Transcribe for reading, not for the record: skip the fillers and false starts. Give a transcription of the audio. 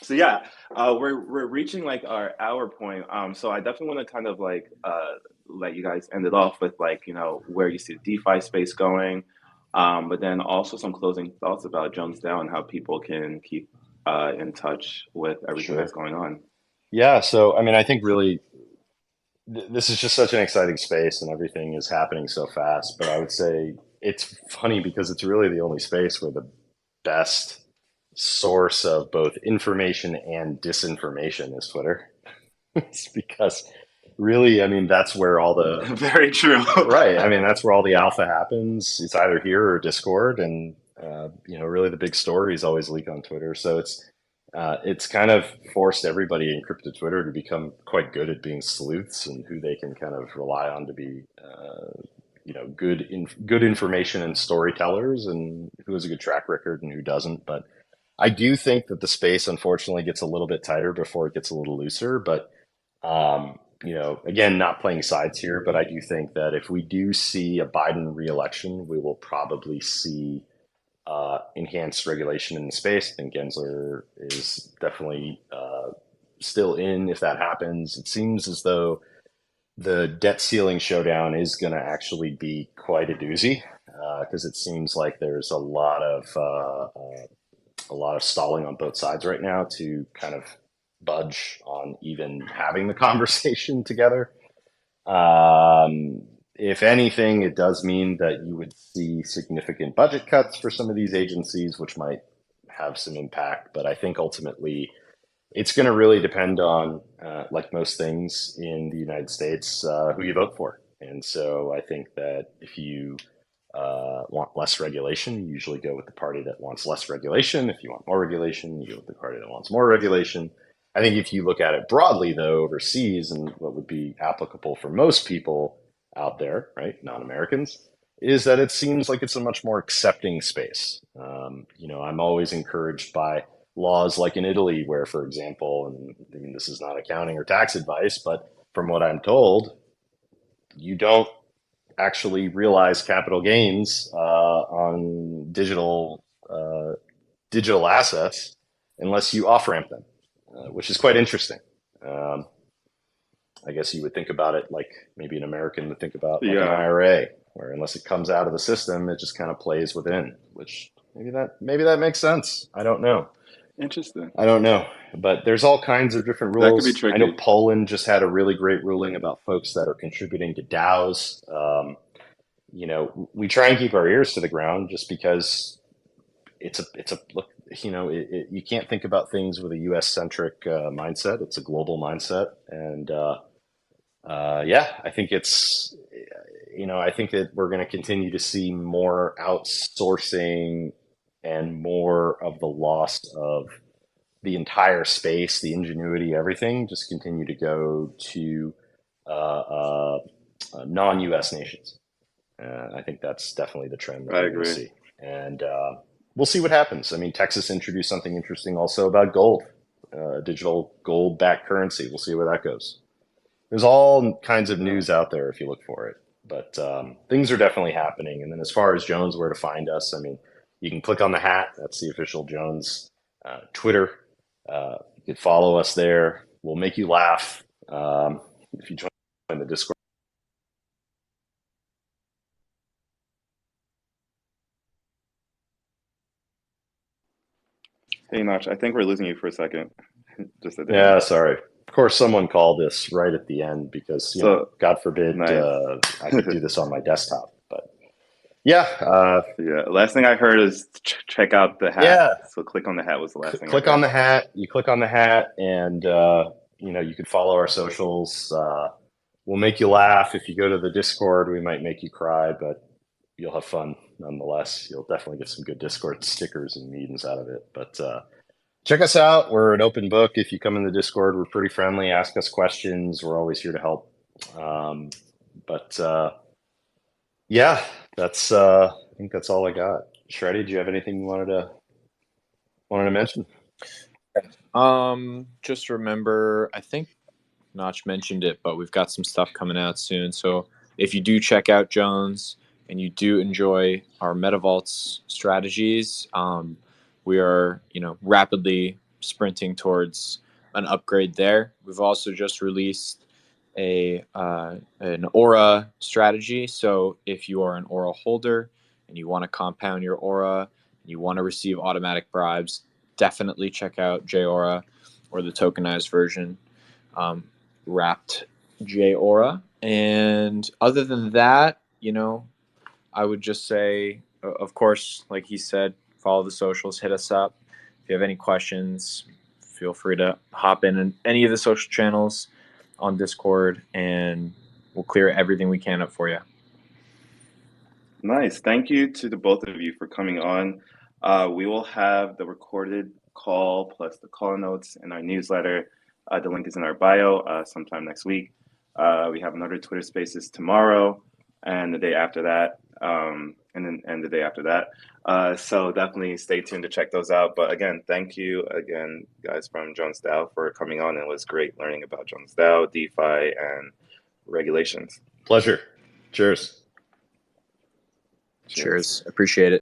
So yeah, we're reaching like our hour point. So I definitely want to kind of like let you guys end it off with like where you see the DeFi space going, but then also some closing thoughts about Jones DAO and how people can keep in touch with everything that's Sure. going on. Yeah. So, I mean, I think really this is just such an exciting space and everything is happening so fast. But I would say it's funny because it's really the only space where the best source of both information and disinformation is Twitter. It's because really, I mean, that's where all the Very true. right. I mean, that's where all the alpha happens. It's either here or Discord, and really the big stories always leak on Twitter. So it's kind of forced everybody in crypto Twitter to become quite good at being sleuths and who they can kind of rely on to be, good information and storytellers, and who has a good track record and who doesn't. But I do think that the space, unfortunately, gets a little bit tighter before it gets a little looser. But again, not playing sides here, but I do think that if we do see a Biden reelection, we will probably see enhanced regulation in the space. I think Gensler is definitely still in if that happens. It seems as though the debt ceiling showdown is going to actually be quite a doozy because it seems like there's a lot of stalling on both sides right now to kind of budge on even having the conversation together. If anything, it does mean that you would see significant budget cuts for some of these agencies, which might have some impact. But I think ultimately it's going to really depend on, like most things in the United States, who you vote for. And so I think that if you want less regulation, you usually go with the party that wants less regulation. If you want more regulation, you go with the party that wants more regulation. I think if you look at it broadly, though, overseas, and what would be applicable for most people out there, right, non-Americans, is that it seems like it's a much more accepting space. I'm always encouraged by laws like in Italy, where, for example, and I mean, this is not accounting or tax advice, but from what I'm told, you don't actually realize capital gains on digital assets unless you off ramp them, which is quite interesting. Um, I guess you would think about it like maybe an American would think about like an Yeah, IRA, where unless it comes out of the system, it just kind of plays within. Which maybe that makes sense. I don't know. interesting. I don't know, but there's all kinds of different That could be rules. I know tricky. Poland just had a really great ruling about folks that are contributing to DAOs. We try and keep our ears to the ground just because it's a look. You can't think about things with a U.S. centric mindset. It's a global mindset, and yeah, I think I think that we're going to continue to see more outsourcing and more of the loss of the entire space, the ingenuity, everything, just continue to go to non-U.S. nations. I think that's definitely the trend that I we're going to agree. see. And we'll see what happens. I mean, Texas introduced something interesting also about gold, digital gold backed currency. We'll see where that goes. There's all kinds of Yeah. news out there if you look for it. But things are definitely happening. And then as far as Jones, where to find us, I mean, you can click on the hat. That's the official Jones Twitter. You can follow us there. We'll make you laugh if you join the Discord. Hey, Notch, I think we're losing you for a second, just at the end. Yeah, sorry. Of course, someone called this right at the end because, So God forbid nice. I could do this on my desktop. But yeah, Yeah, last thing I heard is check out the hat. yeah. So click on the hat was the last thing I Click on heard. the hat. You click on the hat, and you can follow our socials. We'll make you laugh. If you go to the Discord, we might make you cry, but you'll have fun nonetheless. You'll definitely get some good Discord stickers and memes out of it. But check us out. We're an open book. If you come in the Discord, we're pretty friendly. Ask us questions. We're always here to help. Um, but yeah, that's I think that's all I got. Shreddy, do you have anything you wanted to mention? Just remember, I think Notch mentioned it, but we've got some stuff coming out soon. So if you do check out Jones and you do enjoy our MetaVaults strategies, we are, rapidly sprinting towards an upgrade there. We've also just released an Aura strategy. So if you are an Aura holder and you want to compound your Aura, and you want to receive automatic bribes, definitely check out JAura or the tokenized version, wrapped JAura. And other than that, I would just say, of course, like he said, follow the socials, hit us up. If you have any questions, feel free to hop in any of the social channels on Discord, and we'll clear everything we can up for you. Nice. Thank you to the both of you for coming on. We will have the recorded call plus the call notes in our newsletter. The link is in our bio sometime next week. We have another Twitter Spaces tomorrow and the day after that, and the day after that. So definitely stay tuned to check those out. But again, thank you again, guys from Jones DAO for coming on. It was great learning about Jones DAO, DeFi, and regulations. Pleasure. Cheers. Cheers. Appreciate it.